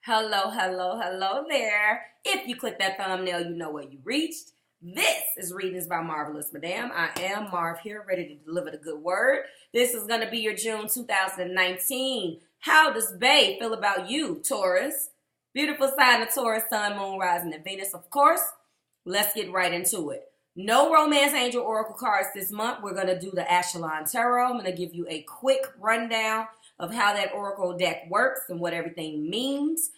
Hello, hello, hello there. If you click that thumbnail, you know where you reached. This is Readings by Marvelous Madame. I am Marv here, ready to deliver the good word. This is going to be your June 2019. How does Bae feel about you, Taurus? Beautiful sign of Taurus, Sun, Moon, Rising, and Venus, of course. Let's get right into it. No romance angel oracle cards this month. We're going to do the ASTROLOGY Tarot. I'm going to give you a quick rundown of how that oracle deck works and what everything means.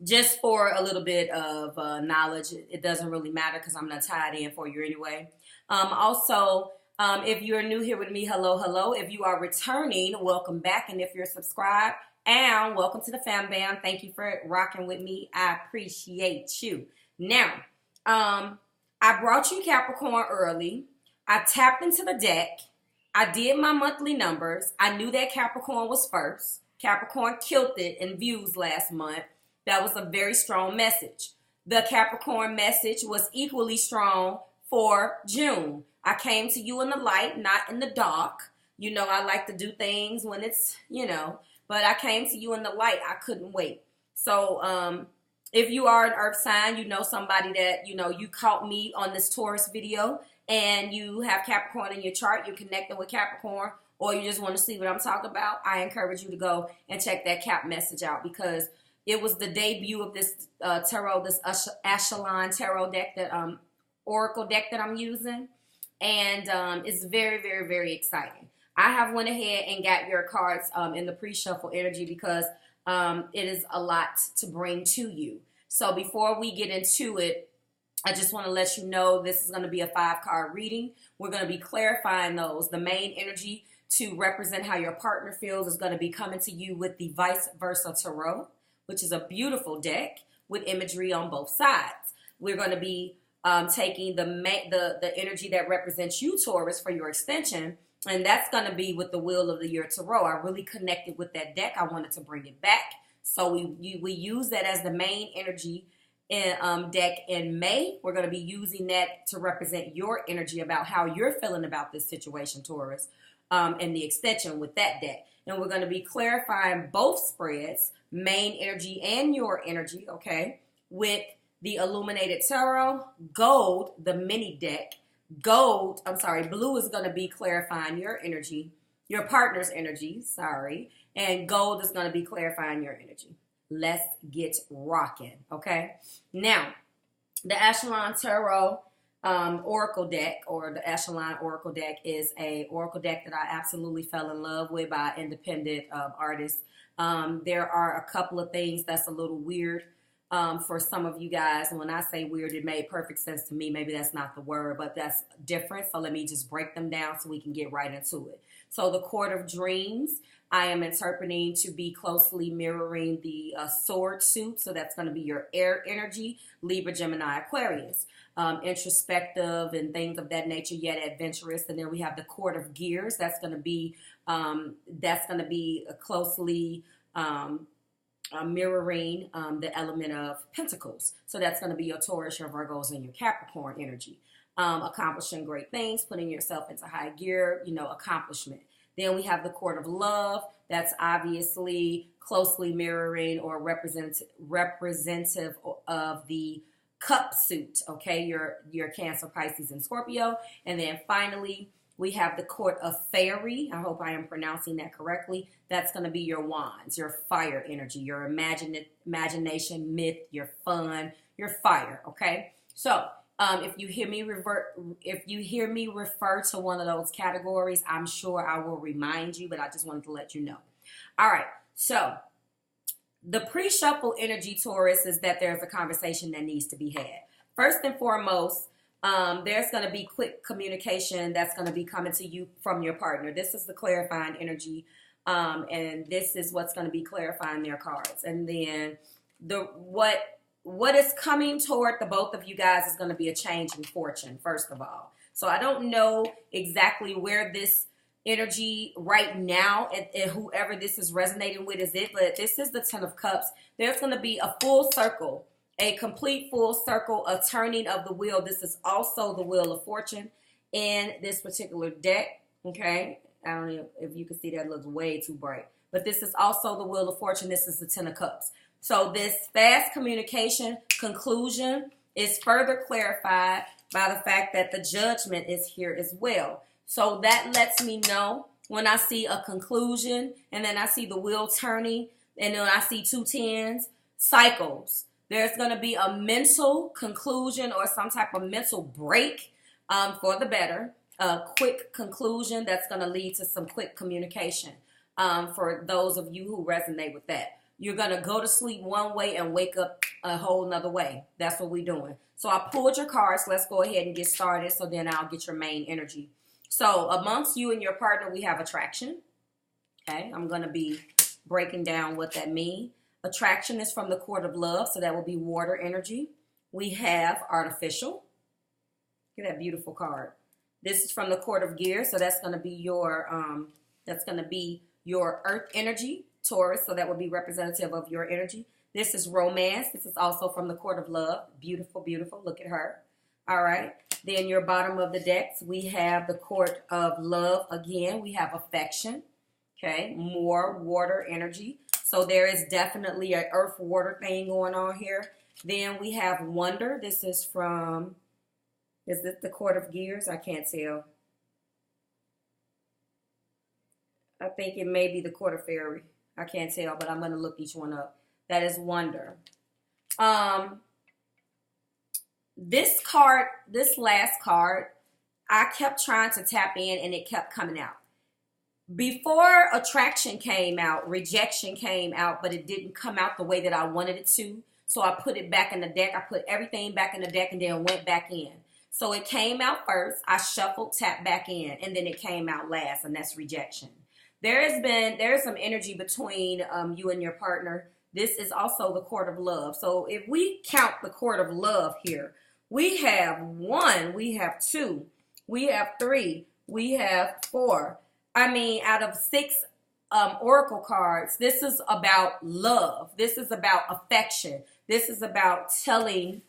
Just for a little bit of knowledge, it doesn't really matter because I'm going to tie it in for you anyway. If you're new here with me, hello, hello. If you are returning, welcome back. And if you're subscribed, and welcome to the fam bam. Thank you for rocking with me. I appreciate you. Now, I brought you Capricorn early. I tapped into the deck. I did my monthly numbers. I knew that Capricorn was first. Capricorn killed it in views last month. That was a very strong message. The Capricorn message was equally strong for June. I came to you in the light, not in the dark. You know, I like to do things when it's, but I came to you in the light. I couldn't wait. So, if you are an earth sign, you know somebody that, you caught me on this Taurus video and you have Capricorn in your chart, you're connecting with Capricorn, or you just want to see what I'm talking about, I encourage you to go and check that Cap message out because it was the debut of this tarot, this ASTROLOGY Tarot deck, that Oracle deck that I'm using. And it's very, very, very exciting. I have went ahead and got your cards in the pre-shuffle energy because it is a lot to bring to you. So before we get into it, I just want to let you know this is going to be a 5-card reading. We're going to be clarifying those. The main energy to represent how your partner feels is going to be coming to you with the Vice Versa Tarot, which is a beautiful deck with imagery on both sides. We're going to be taking the energy that represents you, Taurus, for your extension, and that's going to be with the Wheel of the Year Tarot. I really connected with that deck. I wanted to bring it back. So we use that as the main energy deck in May. We're going to be using that to represent your energy about how you're feeling about this situation, Taurus, and the extension with that deck. And we're going to be clarifying both spreads, main energy and your energy, okay, with the Illuminated Tarot, Gold, the mini deck. Blue is going to be clarifying your energy, your partner's energy, and gold is going to be clarifying your energy. Let's get rocking, okay? Now, the ASTROLOGY Tarot Oracle deck, or the ASTROLOGY Oracle deck, is a oracle deck that I absolutely fell in love with by independent artists. There are a couple of things that's a little weird for some of you guys. And when I say weird, it made perfect sense to me. Maybe that's not the word, but that's different. So let me just break them down so we can get right into it. So the Court of Dreams, I am interpreting to be closely mirroring the sword suit. So that's going to be your air energy, Libra, Gemini, Aquarius. Introspective and things of that nature, yet adventurous. And then we have the Court of Gears. That's going to be closely mirroring the element of Pentacles. So that's going to be your Taurus, your Virgos, and your Capricorn energy. Accomplishing great things, putting yourself into high gear, accomplishment. Then we have the Court of Love. That's obviously closely mirroring or representative of the Cup suit, okay? Your Cancer, Pisces, and Scorpio. And then finally, we have the Court of Fairy. I hope I am pronouncing that correctly. That's going to be your Wands, your fire energy, your imagination, myth, your fun, your fire, okay? So, if you hear me refer to one of those categories, I'm sure I will remind you, but I just wanted to let you know. All right, so the pre-shuffle energy, Taurus, is that there's a conversation that needs to be had. First and foremost, there's going to be quick communication that's going to be coming to you from your partner. This is the clarifying energy, and this is what's going to be clarifying their cards. And then what is coming toward the both of you guys is going to be a change in fortune, first of all. So I don't know exactly where this energy right now and whoever this is resonating with is it, but this is the Ten of Cups. There's going to be a full circle, a complete full circle, a turning of the wheel. This is also the Wheel of Fortune in this particular deck, okay? I don't know if you can see that, it looks way too bright. but this is also the Wheel of Fortune. This is the Ten of Cups. So this fast communication conclusion is further clarified by the fact that the Judgment is here as well. So that lets me know when I see a conclusion and then I see the wheel turning and then I see 2 tens, cycles. There's going to be a mental conclusion or some type of mental break for the better. A quick conclusion that's going to lead to some quick communication for those of you who resonate with that. You're going to go to sleep one way and wake up a whole nother way. That's what we're doing. So I pulled your cards. Let's go ahead and get started so then I'll get your main energy. So amongst you and your partner, we have attraction. Okay, I'm going to be breaking down what that means. Attraction is from the Court of Love, so that will be water energy. We have artificial. Look at that beautiful card. This is from the Court of Gears, so that's going to be your earth energy, Taurus, so that will be representative of your energy. This is romance. This is also from the Court of Love. Beautiful, beautiful. Look at her. All right. Then your bottom of the decks, we have the Court of Love again. We have affection. Okay. More water energy. So there is definitely an earth water thing going on here. Then we have wonder. This is from, is this the Court of Gears? I can't tell. I think it may be the Court of Fairy. I can't tell, but I'm going to look each one up. That is wonder. This card, this last card, I kept trying to tap in and it kept coming out. Before attraction came out, rejection came out, but it didn't come out the way that I wanted it to. So I put it back in the deck. I put everything back in the deck and then went back in. So it came out first. I shuffled, tapped back in, and then it came out last, and that's rejection. There's some energy between you and your partner. This is also the Court of Love. So if we count the Court of Love here, we have 1, we have 2, we have 3, we have 4. I mean, out of 6 oracle cards, this is about love. This is about affection. This is about talking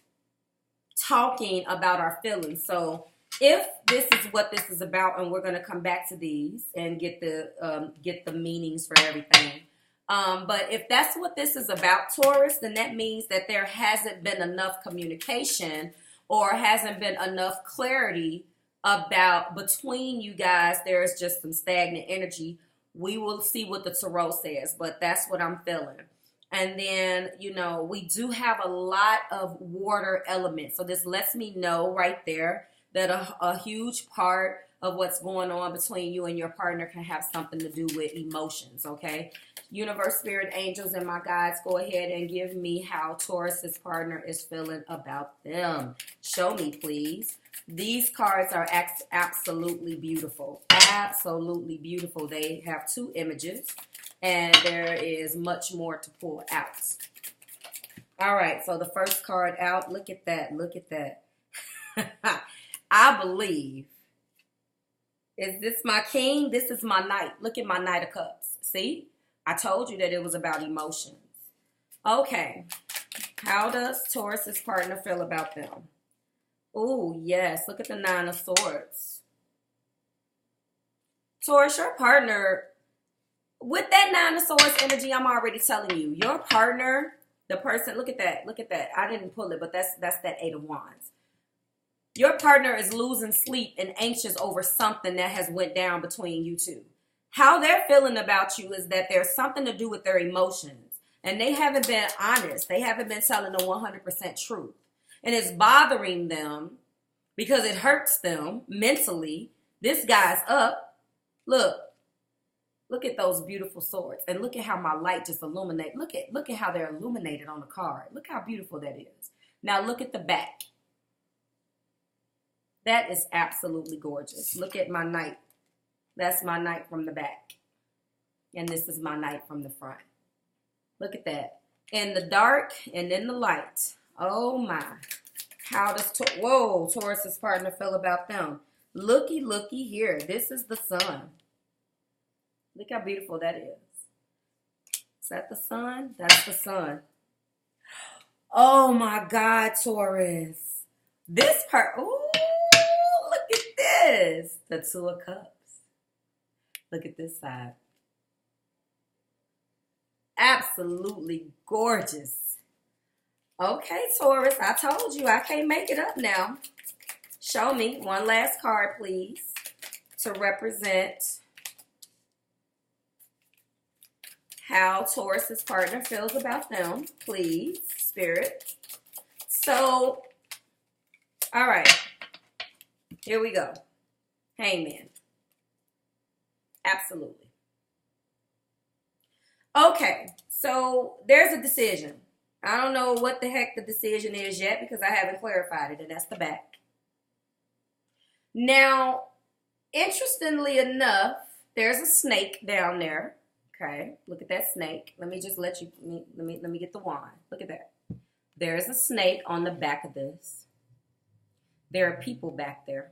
about our feelings. So if this is what this is about, and we're going to come back to these and get the meanings for everything. But if that's what this is about, Taurus, then that means that there hasn't been enough communication or hasn't been enough clarity about between you guys. There's just some stagnant energy. We will see what the Tarot says, but that's what I'm feeling. And then, you know, we do have a lot of water elements. So this lets me know right there that a huge part of what's going on between you and your partner can have something to do with emotions, okay? Universe, spirit, angels, and my guides, go ahead and give me how Taurus's partner is feeling about them. Show me, please. These cards are absolutely beautiful. Absolutely beautiful. They have 2 images, and there is much more to pull out. All right, so the first card out, look at that. Look at that. I believe. Is this my king? This is my knight. Look at my Knight of Cups. See? I told you that it was about emotions. Okay. How does Taurus's partner feel about them? Oh, yes. Look at the 9 of Swords. Taurus, your partner, with that 9 of Swords energy, I'm already telling you, your partner, the person, look at that. Look at that. I didn't pull it, but that's that 8 of Wands. Your partner is losing sleep and anxious over something that has went down between you two. How they're feeling about you is that there's something to do with their emotions. And they haven't been honest. They haven't been telling the 100% truth. And it's bothering them because it hurts them mentally. This guy's up. Look at those beautiful swords. And look at how my light just illuminates. Look at how they're illuminated on the card. Look how beautiful that is. Now look at the back. That is absolutely gorgeous. Look at my knight. That's my knight from the back. And this is my knight from the front. Look at that. In the dark and in the light. Oh my. How does Taurus's partner feel about them? Looky here. This is the sun. Look how beautiful that is. Is that the sun? That's the sun. Oh my God, Taurus. This part. Ooh. Look at this. The 2 of Cups. Look at this side. absolutely gorgeous. Okay, Taurus, I told you I can't make it up now. Show me one last card, please, to represent how Taurus's partner feels about them, please, Spirit. So, all right, here we go. Hangman. Absolutely. Okay, so there's a decision. I don't know what the heck the decision is yet because I haven't clarified it, and that's the back. Now, interestingly enough, there's a snake down there. Okay, look at that snake. Let me just let me get the wand. Look at that. There's a snake on the back of this. There are people back there.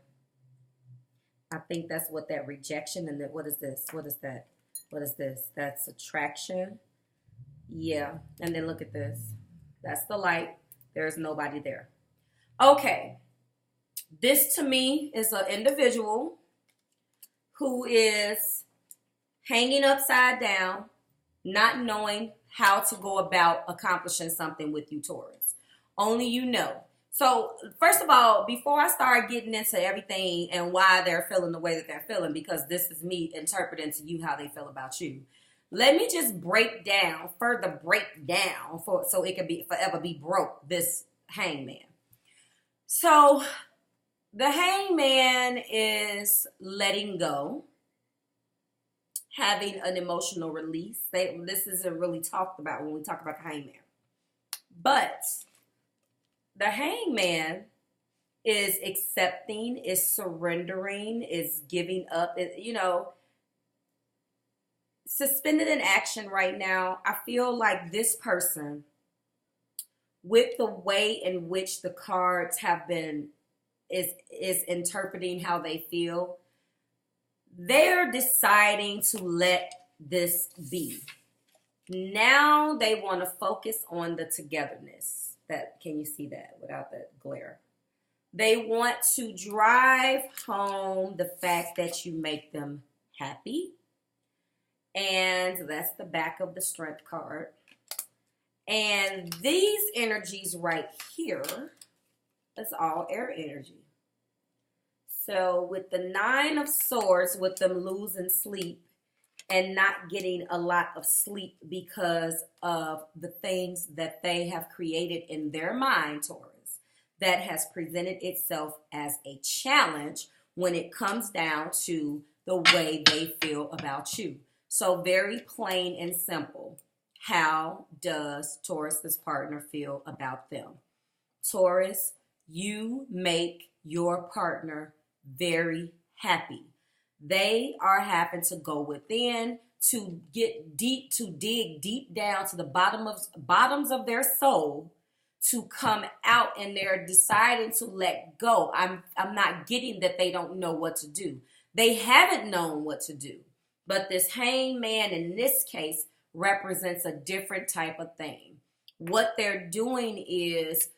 I think that's what that rejection and what is this? What is that? What is this? That's attraction. Yeah, and then look at this. That's the light. There's nobody there. Okay, this to me is an individual who is hanging upside down, not knowing how to go about accomplishing something with you, Taurus. Only you know. So, first of all, before I start getting into everything and why they're feeling the way that they're feeling, because this is me interpreting to you how they feel about you, let me just further break down, so it can be forever be broke, this hangman. So, the hangman is letting go, having an emotional release. This isn't really talked about when we talk about the hangman. But the hangman is accepting, is surrendering, is giving up. Suspended in action right now. I feel like this person, with the way in which the cards have been, is interpreting how they feel, they're deciding to let this be. Now they want to focus on the togetherness. Can you see that without that glare? They want to drive home the fact that you make them happy. And that's the back of the Strength card. And these energies right here, that's all air energy. So with the Nine of Swords, with them losing sleep and not getting a lot of sleep because of the things that they have created in their mind, Taurus, that has presented itself as a challenge when it comes down to the way they feel about you. So very plain and simple. How does Taurus's partner feel about them? Taurus, you make your partner very happy. They are having to go within to dig deep down to the bottoms of their soul to come out, and they're deciding to let go. I'm not getting that they don't know what to do. They haven't known what to do. But this hangman in this case represents a different type of thing. What they're doing is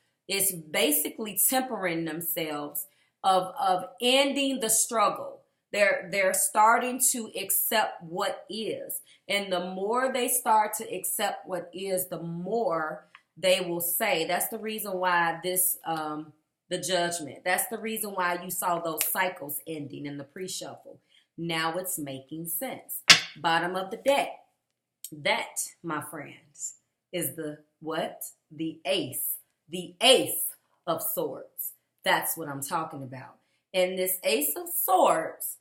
basically tempering themselves of ending the struggle. They're starting to accept what is. And the more they start to accept what is, the more they will say. That's the reason why the judgment. That's the reason why you saw those cycles ending in the pre-shuffle. Now it's making sense. Bottom of the deck. That, my friends, is the what? The ace. The ace of swords. That's what I'm talking about. And this ace of swords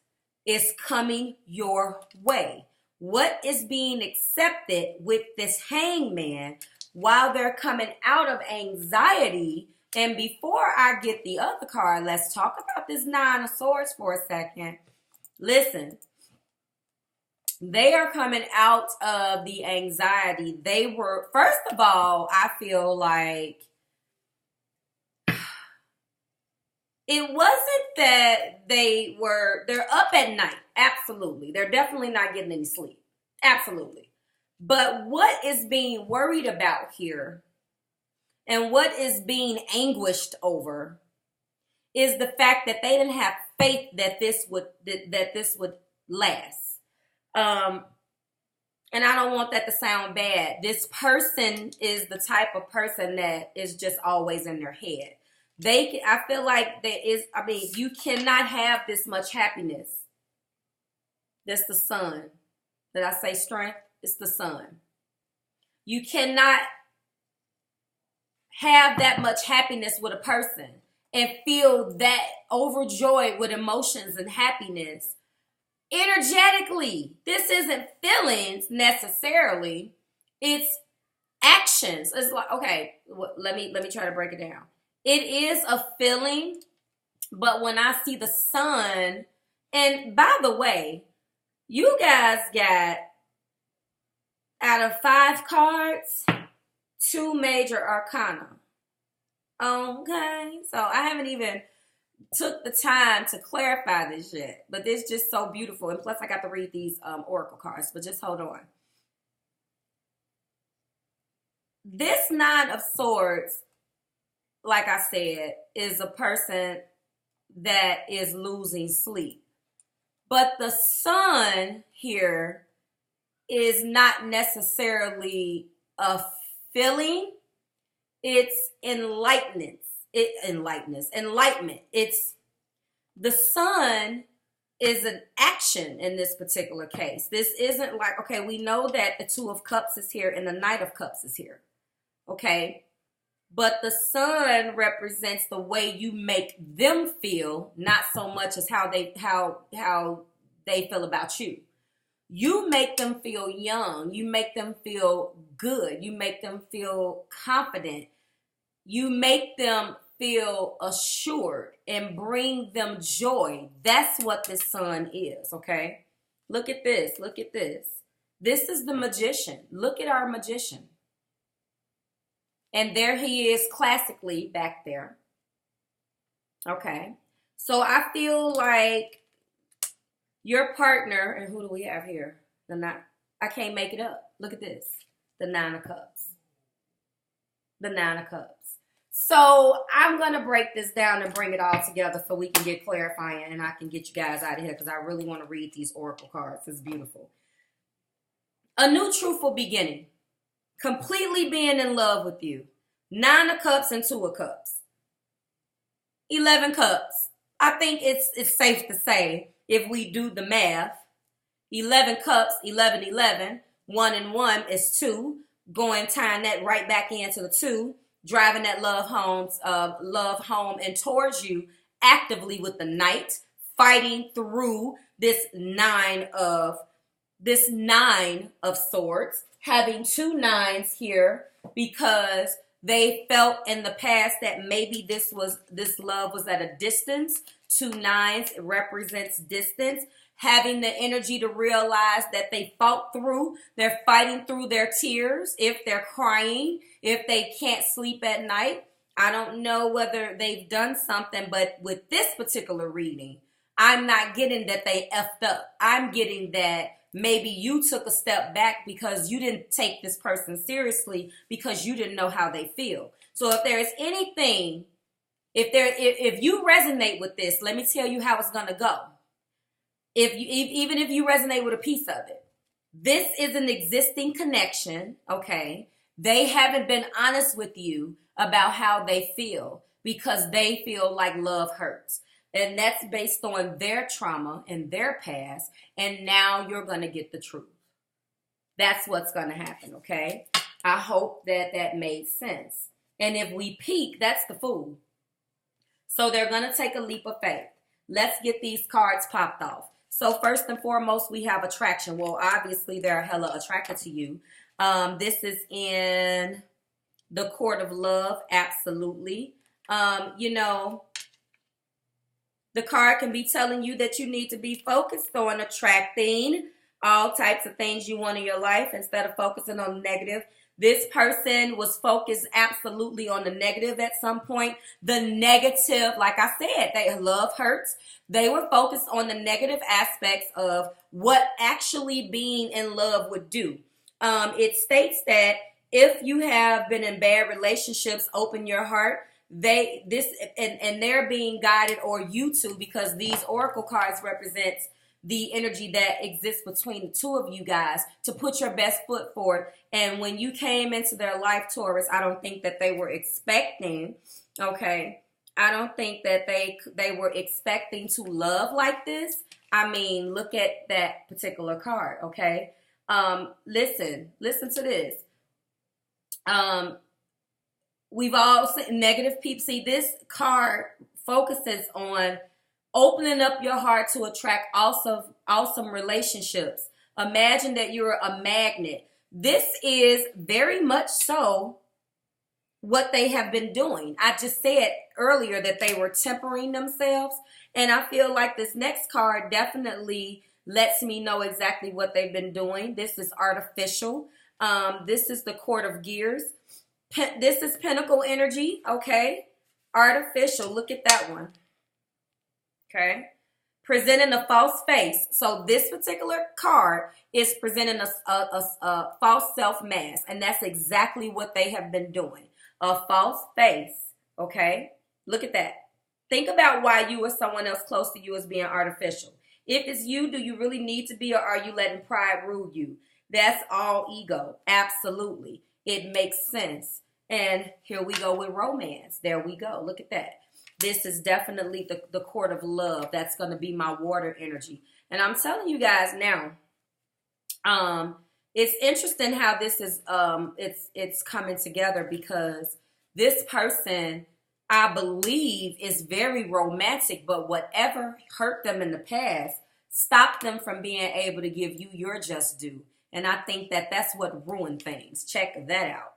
is coming your way. What is being accepted with this hangman while they're coming out of anxiety? And before I get the other card, let's talk about this Nine of Swords for a second. Listen, they are coming out of the anxiety. They were, first of all, I feel like it wasn't that they're up at night. Absolutely. They're definitely not getting any sleep. Absolutely. But what is being worried about here and what is being anguished over is the fact that they didn't have faith that this would last. And I don't want that to sound bad. This person is the type of person that is just always in their head. I feel like you cannot have this much happiness. That's the sun. Did I say strength? It's the sun. You cannot have that much happiness with a person and feel that overjoyed with emotions and happiness energetically. This isn't feelings necessarily. It's actions. It's like, okay, let me try to break it down. It is a feeling, but when I see the sun, and by the way, you guys got, out of 5 cards, 2 major arcana. Okay, so I haven't even took the time to clarify this yet, but it's just so beautiful. And plus I got to read these oracle cards, but just hold on. This 9 of Swords, like I said, is a person that is losing sleep. But the sun here is not necessarily a feeling. It's enlightenment. Enlightenment. It's the sun is an action in this particular case. This isn't like, okay, we know that the 2 of Cups is here and the Knight of Cups is here. Okay. But the sun represents the way you make them feel, not so much as how they feel about you. You make them feel young. You make them feel good. You make them feel confident. You make them feel assured and bring them joy. That's what the sun is, okay? Look at this. Look at this. This is the magician. Look at our magician. And there he is classically back there. Okay. So I feel like your partner, and who do we have here? I can't make it up. Look at this. The 9 of Cups. The 9 of Cups. So I'm going to break this down and bring it all together so we can get clarifying and I can get you guys out of here because I really want to read these oracle cards. It's beautiful. A new truthful beginning. Completely being in love with you. 9 of Cups and 2 of Cups. 11 Cups. I think it's safe to say, if we do the math, 11 Cups, 11, 11. 1 and 1 is 2. Tying that right back into the 2. Driving that love home and towards you actively with the Knight, fighting through this 9 of Swords, having 2 9s here because they felt in the past that maybe this love was at a distance. 2 9s represents distance. Having the energy to realize that they fought through, they're fighting through their tears, if they're crying, if they can't sleep at night. I don't know whether they've done something, but with this particular reading, I'm not getting that they effed up. I'm getting that maybe you took a step back because you didn't take this person seriously because you didn't know how they feel. So if there is anything, if you resonate with this, let me tell you how it's going to go. Even if you resonate with a piece of it, this is an existing connection, okay? They haven't been honest with you about how they feel because they feel like love hurts. And that's based on their trauma and their past. And now you're going to get the truth. That's what's going to happen, okay? I hope that made sense. And if we peek, that's the Fool. So they're going to take a leap of faith. Let's get these cards popped off. So first and foremost, we have attraction. Well, obviously, they're hella attracted to you. This is in the Court of Love. Absolutely. The card can be telling you that you need to be focused on attracting all types of things you want in your life instead of focusing on the negative. This person was focused absolutely on the negative at some point. The negative, like I said, love hurts. They were focused on the negative aspects of what actually being in love would do. It states that if you have been in bad relationships, open your heart. And they're being guided, or you two, because these oracle cards represents the energy that exists between the two of you guys to put your best foot forward. And when you came into their life, Taurus, I don't think that they were expecting, okay? I don't think that they were expecting to love like this. I mean, look at that particular card, okay? Listen to this. We've all seen negative people. See, this card focuses on opening up your heart to attract awesome relationships. Imagine that you're a magnet. This is very much so what they have been doing. I just said earlier that they were tempering themselves, and I feel like this next card definitely lets me know exactly what they've been doing. This is artificial. This is the Court of Gears. This is Pentacle energy, okay? Artificial, look at that one. Okay, presenting a false face. So this particular card is presenting a false self-mask, and that's exactly what they have been doing. A false face, okay? Look at that. Think about why you or someone else close to you is being artificial. If it's you, do you really need to be, or are you letting pride rule you? That's all ego. Absolutely. It makes sense. And here we go with romance. There we go. Look at that. This is definitely the court of love. That's going to be my water energy. And I'm telling you guys now, it's interesting how this is, it's coming together, because this person, I believe, is very romantic, but whatever hurt them in the past stopped them from being able to give you your just due. And I think that that's what ruined things. Check that out.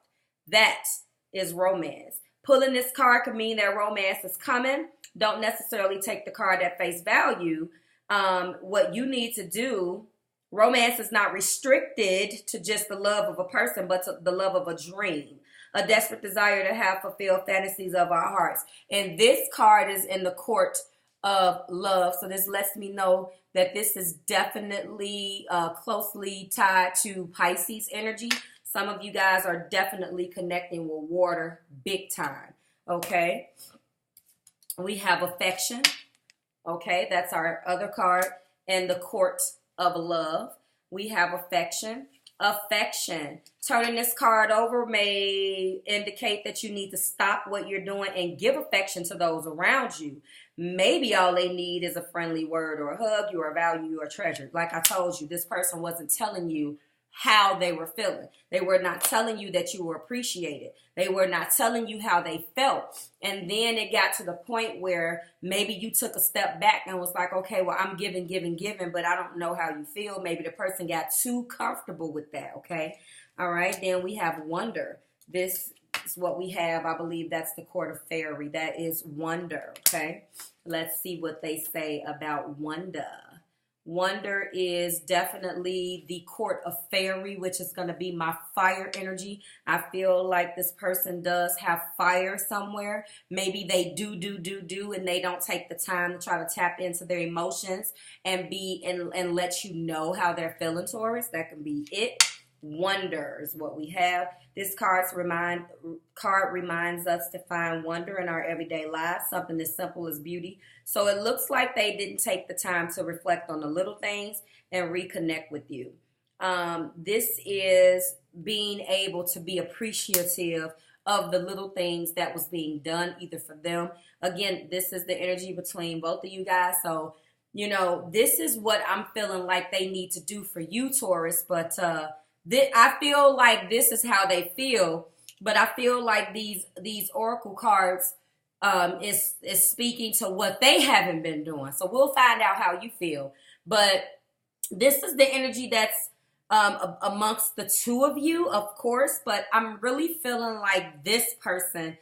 That is romance. Pulling this card could mean that romance is coming. Don't necessarily take the card at face value. What you need to do, romance is not restricted to just the love of a person, but to the love of a dream, a desperate desire to have fulfilled fantasies of our hearts. And this card is in the court of love. So this lets me know that this is definitely closely tied to Pisces energy. Some of you guys are definitely connecting with water big time, okay? We have affection, okay? That's our other card in the court of love. We have affection. Affection. Turning this card over may indicate that you need to stop what you're doing and give affection to those around you. Maybe all they need is a friendly word or a hug, you are valued, you are treasured. Like I told you, this person wasn't telling you how they were feeling. They were not telling you that you were appreciated. They were not telling you how they felt. And then it got to the point where maybe you took a step back and was like, okay, well, I'm giving, but I don't know how you feel. Maybe the person got too comfortable with that, okay? All right, then we have wonder. This is what we have. I believe that's the court of fairy. That is wonder, okay? Let's see what they say about wonder. Wonder is definitely the court of fairy, which is going to be my fire energy. I feel like this person does have fire somewhere. Maybe they do, and they don't take the time to try to tap into their emotions and and let you know how they're feeling, Taurus. That can be it. Wonder is what we have. This card reminds us to find wonder in our everyday lives, something as simple as beauty. So it looks like they didn't take the time to reflect on the little things and reconnect with you. This is being able to be appreciative of the little things that was being done either for them. Again, this is the energy between both of you guys. So, you know, this is what I'm feeling like they need to do for you, Taurus. But I feel like this is how they feel, but I feel like these oracle cards is speaking to what they haven't been doing. So we'll find out how you feel. But this is the energy that's amongst the two of you, of course, but I'm really feeling like this person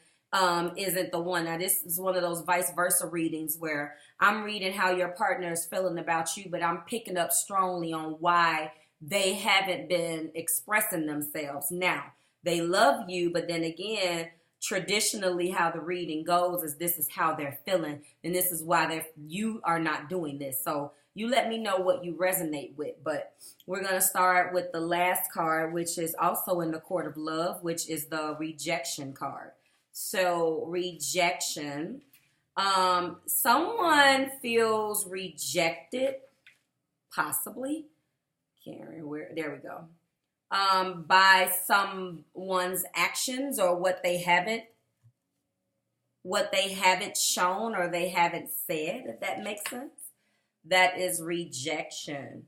isn't the one. Now, this is one of those vice versa readings where I'm reading how your partner is feeling about you, but I'm picking up strongly on why they haven't been expressing themselves. Now, they love you, but then again, traditionally how the reading goes is this is how they're feeling, and this is why you are not doing this. So you let me know what you resonate with. But we're going to start with the last card, which is also in the court of love, which is the rejection card. So rejection. Someone feels rejected. possibly, Karen, there we go, by someone's actions or what they haven't shown or they haven't said, if that makes sense. That is rejection.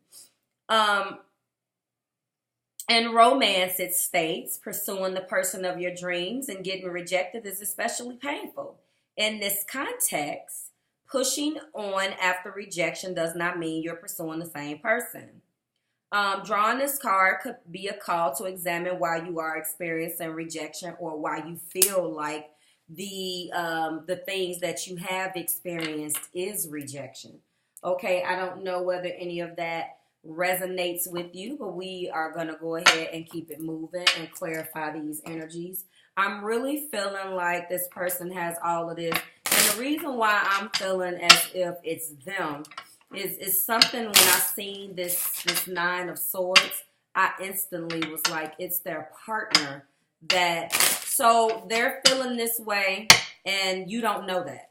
In romance, it states, pursuing the person of your dreams and getting rejected is especially painful. In this context, pushing on after rejection does not mean you're pursuing the same person. Drawing this card could be a call to examine why you are experiencing rejection or why you feel like the things that you have experienced is rejection. Okay, I don't know whether any of that resonates with you, but we are going to go ahead and keep it moving and clarify these energies. I'm really feeling like this person has all of this, and the reason why I'm feeling as if it's them is something. When I seen this Nine of Swords, I instantly was like, it's their partner. That so they're feeling this way and you don't know that.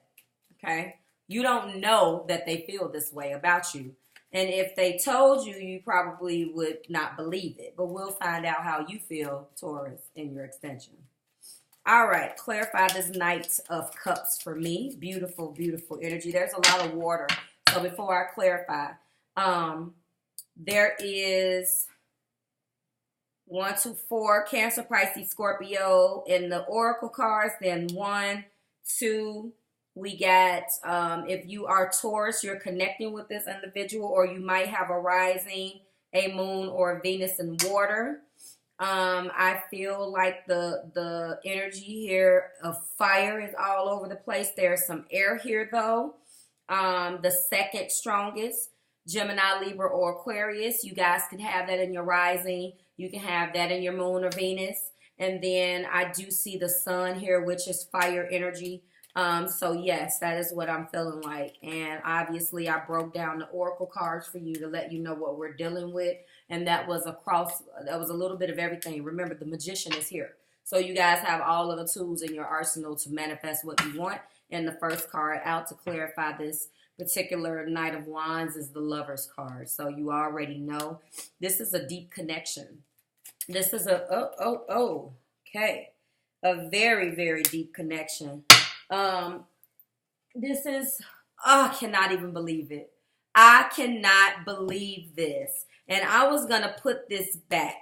Okay, you don't know that they feel this way about you. And if they told you, you probably would not believe it. But we'll find out how you feel, Taurus, in your extension. All right, clarify this Knight of Cups for me. Beautiful, beautiful energy. There's a lot of water. So before I clarify, there is 1, 2, 4, Cancer, Pisces, Scorpio in the Oracle cards. Then 1, 2, we got, if you are Taurus, you're connecting with this individual, or you might have a rising, a moon, or a Venus in water. I feel like the energy here of fire is all over the place. There's some air here, though. The second strongest, Gemini, Libra, or Aquarius. You guys can have that in your rising. You can have that in your moon or Venus. And then I do see the sun here, which is fire energy. So yes, that is what I'm feeling like. And obviously I broke down the oracle cards for you to let you know what we're dealing with. And that was a little bit of everything. Remember, the Magician is here. So you guys have all of the tools in your arsenal to manifest what you want. And the first card out to clarify this particular Knight of Wands is the Lover's card. So you already know this is a deep connection. This is okay. A very, very deep connection. This is, I cannot even believe it. I cannot believe this. And I was going to put this back.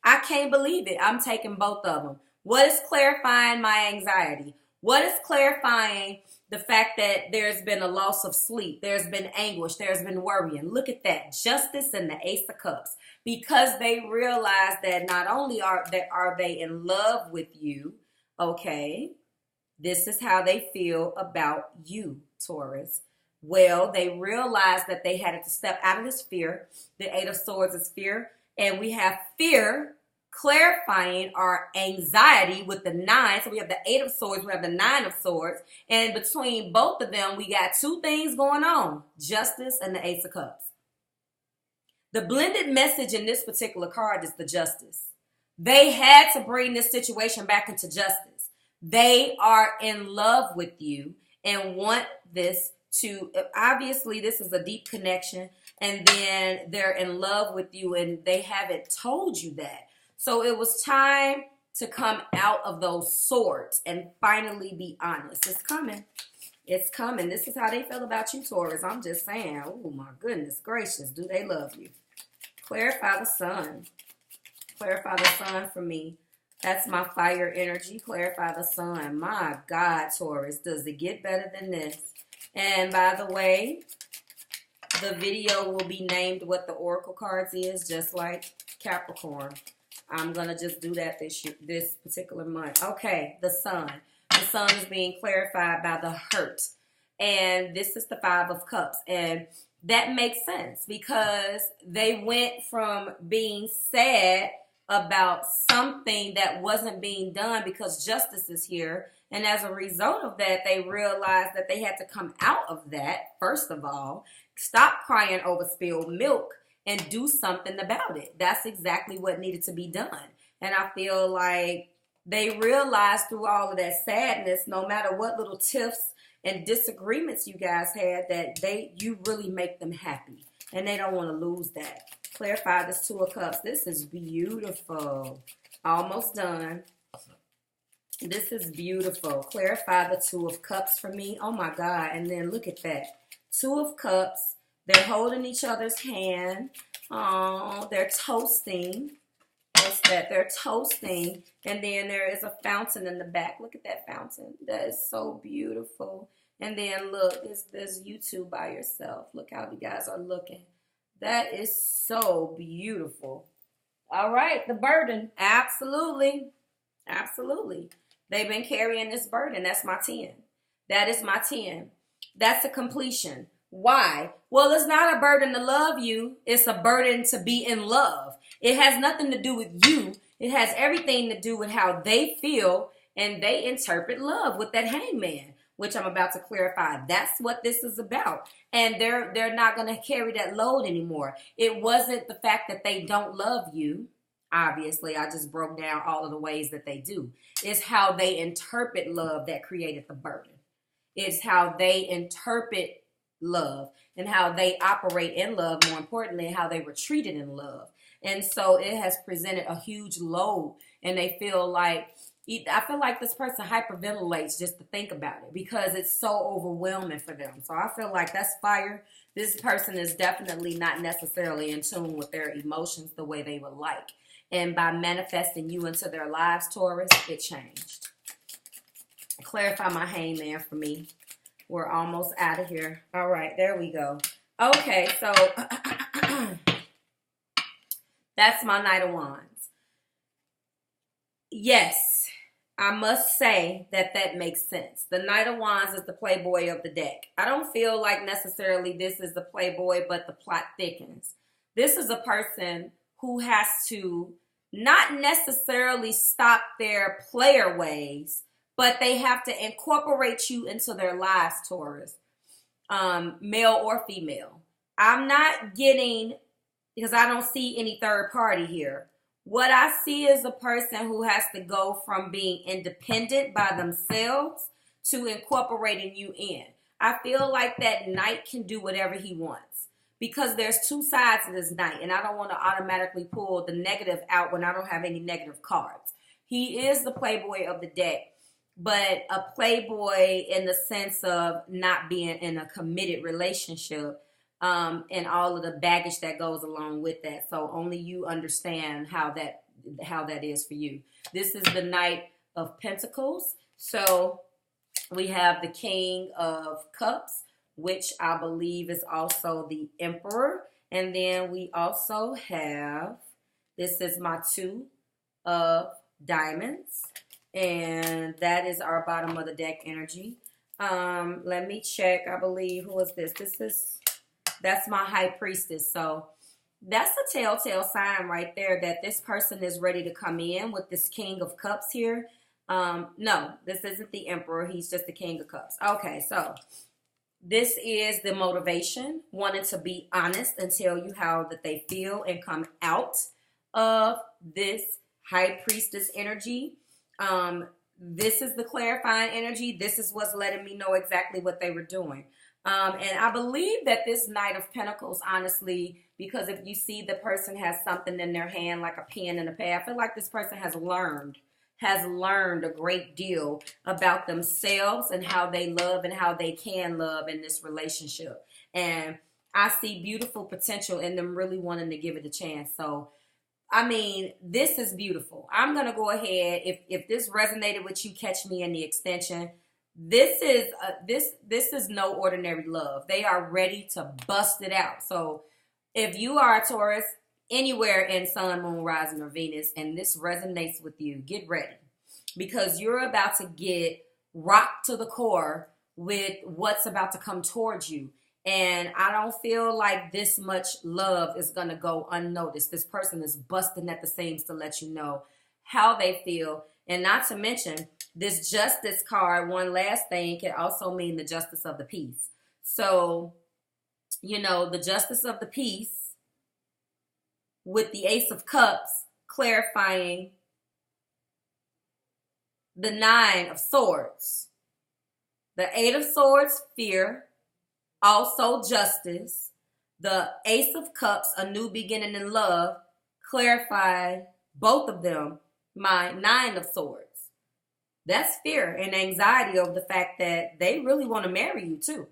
I can't believe it. I'm taking both of them. What is clarifying my anxiety? What is clarifying the fact that there's been a loss of sleep? There's been anguish. There's been worrying. Look at that. Justice and the Ace of Cups. Because they realize that not only are they in love with you, okay, this is how they feel about you, Taurus. Well, they realized that they had to step out of this fear. The Eight of Swords is fear. And we have fear clarifying our anxiety with the 9. So we have the 8 of Swords, we have the 9 of Swords. And between both of them, we got two things going on. Justice and the Ace of Cups. The blended message in this particular card is the Justice. They had to bring this situation back into justice. They are in love with you and want this to, obviously this is a deep connection, and then they're in love with you and they haven't told you that. So it was time to come out of those swords and finally be honest. It's coming. It's coming. This is how they feel about you, Taurus. I'm just saying, oh my goodness gracious, do they love you? Clarify the sun. Clarify the sun for me. That's my fire energy. Clarify the sun. My God, Taurus, does it get better than this? And by the way, the video will be named what the oracle cards is, just like Capricorn. I'm going to just do that this particular month. Okay, the sun. The sun is being clarified by the hurt. And this is the 5 of Cups. And that makes sense because they went from being sad about something that wasn't being done because justice is here. And as a result of that, they realized that they had to come out of that, first of all, stop crying over spilled milk and do something about it. That's exactly what needed to be done. And I feel like they realized through all of that sadness, no matter what little tiffs and disagreements you guys had, that you really make them happy. And they don't want to lose that. Clarify this Two of Cups. This is beautiful. Almost done. This is beautiful. Clarify the Two of Cups for me. Oh my God. And then look at that. Two of Cups. They're holding each other's hand. Oh, they're toasting. What's that? They're toasting. And then there is a fountain in the back. Look at that fountain. That is so beautiful. And then look, there's you two by yourself. Look how you guys are looking. That is so beautiful. All right, the burden. Absolutely. Absolutely. They've been carrying this burden. That's my 10. That is my 10. That's a completion. Why? Well, it's not a burden to love you. It's a burden to be in love. It has nothing to do with you. It has everything to do with how they feel and they interpret love with that hangman, which I'm about to clarify. That's what this is about. And they're not going to carry that load anymore. It wasn't the fact that they don't love you. Obviously, I just broke down all of the ways that they do. It's how they interpret love that created the burden. It's how they interpret love and how they operate in love, more importantly, how they were treated in love. And so it has presented a huge load, and they feel like, I feel like this person hyperventilates just to think about it because it's so overwhelming for them. So I feel like that's fire. This person is definitely not necessarily in tune with their emotions the way they would like. And by manifesting you into their lives, Taurus, it changed. Clarify my hangman for me. We're almost out of here. All right, there we go. Okay, so that's my Knight of Wands. Yes, I must say that makes sense. The Knight of Wands is the playboy of the deck. I don't feel like necessarily this is the playboy, but the plot thickens. This is a person who has to not necessarily stop their player ways, but they have to incorporate you into their lives, Taurus, male or female. I'm not getting, because I don't see any third party here. What I see is a person who has to go from being independent by themselves to incorporating you in. I feel like that knight can do whatever he wants because there's two sides to this knight, and I don't want to automatically pull the negative out when I don't have any negative cards. He is the playboy of the deck, but a playboy in the sense of not being in a committed relationship, and all of the baggage that goes along with that. So only you understand how that is for you. This is the Knight of Pentacles. So we have the King of Cups, which I believe is also the Emperor. And then we also have, this is my Two of Diamonds. And that is our bottom of the deck energy. Let me check. I believe, who is this? That's my High Priestess. So that's a telltale sign right there that this person is ready to come in with this King of Cups here. No, this isn't the Emperor. He's just the King of Cups. Okay, so this is the motivation, wanting to be honest and tell you how that they feel and come out of this High Priestess energy. This is the clarifying energy. This is what's letting me know exactly what they were doing. And I believe that this Knight of Pentacles, honestly, because if you see the person has something in their hand, like a pen and a pad, I feel like this person has learned a great deal about themselves and how they love and how they can love in this relationship. And I see beautiful potential in them really wanting to give it a chance. So, I mean, this is beautiful. I'm going to go ahead. If this resonated with you, catch me in the extension. This is no ordinary love. They are ready to bust it out. So if you are a Taurus anywhere in Sun, Moon, Rising, or Venus, and this resonates with you, get ready. Because you're about to get rocked to the core with what's about to come towards you. And I don't feel like this much love is going to go unnoticed. This person is busting at the seams to let you know how they feel. And not to mention, this Justice card, one last thing, can also mean the Justice of the Peace. So, you know, the Justice of the Peace with the Ace of Cups clarifying the Nine of Swords. The Eight of Swords, fear. Also justice. The Ace of Cups, a new beginning in love, clarified both of them. My Nine of Swords. That's fear and anxiety over the fact that they really want to marry you too.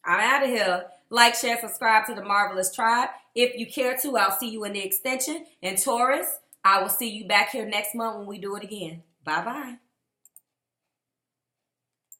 I'm out of here. Like, share, subscribe to the Marvelous Tribe. If you care to, I'll see you in the extension. And Taurus, I will see you back here next month when we do it again. Bye-bye.